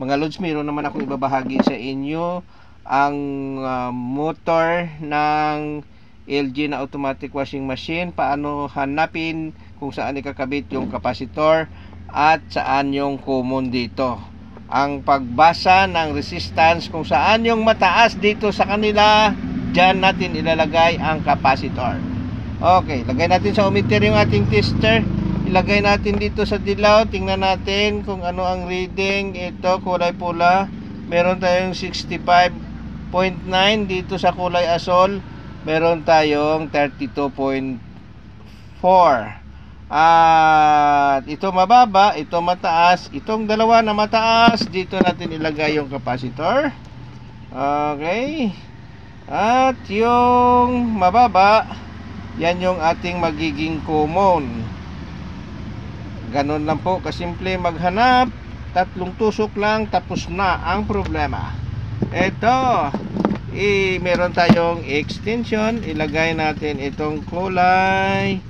Mga lods, mayroon naman akong ibabahagi sa inyo ang motor ng LG na automatic washing machine. Paano hanapin kung saan ikakabit yung capacitor at saan yung common dito. Ang pagbasa ng resistance kung saan yung mataas dito sa kanila, dyan natin ilalagay ang capacitor. Okay, lagay natin sa ohmmeter yung ating tester. Ilagay natin dito sa dilaw. Tingnan natin kung ano ang reading. Ito, kulay pula. Meron tayong 65.9. Dito sa kulay asol, meron tayong 32.4. At ito mababa, ito mataas. Itong dalawa na mataas, dito natin ilagay yung capacitor. Okay. At yung mababa, yan yung ating magiging common. Ganon lang po kasimple maghanap. Tatlong tusok lang, tapos na ang problema. Ito, meron tayong extension. Ilagay natin itong kulay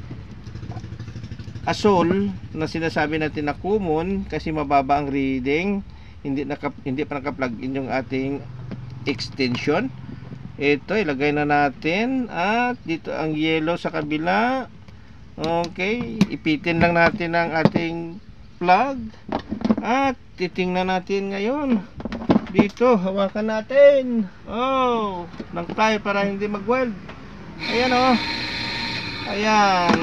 asol na sinasabi natin na common kasi mababa ang reading. Hindi pa naka-plug in yung ating extension. Ito, ilagay na natin. At dito ang yellow sa kabila. Okay, ipitin lang natin ang ating plug. At titingnan natin ngayon. Dito, hawakan natin. Oh, ng ply para hindi mag-weld. Ayan oh. Ayan.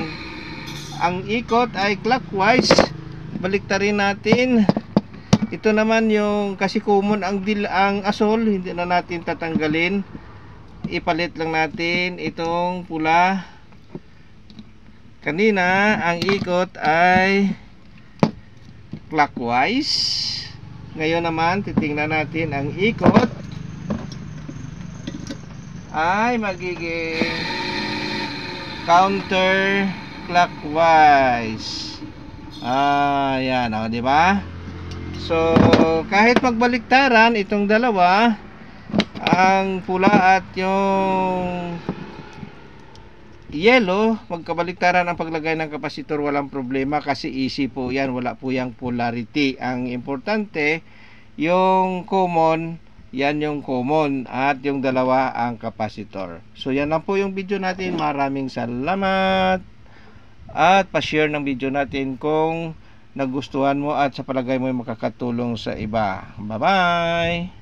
Ang ikot ay clockwise. Baliktarin natin. Ito naman yung kasi common ang asol, hindi na natin tatanggalin. Ipalit lang natin itong pula. Kanina ang ikot ay clockwise. Ngayon naman titingnan natin ang ikot ay magiging counter clockwise. Ayan, o, di ba? So, kahit magbaliktaran itong dalawa, ang pula at yung yellow, magkabaliktaran ang paglagay ng kapasitor, walang problema kasi easy po yan, wala po yung polarity. Ang importante, yung common, yan yung common at yung dalawa ang kapasitor. So yan lang po yung video natin. Maraming salamat at pa-share ng video natin kung nagustuhan mo at sa palagay mo ay makakatulong sa iba. Bye bye.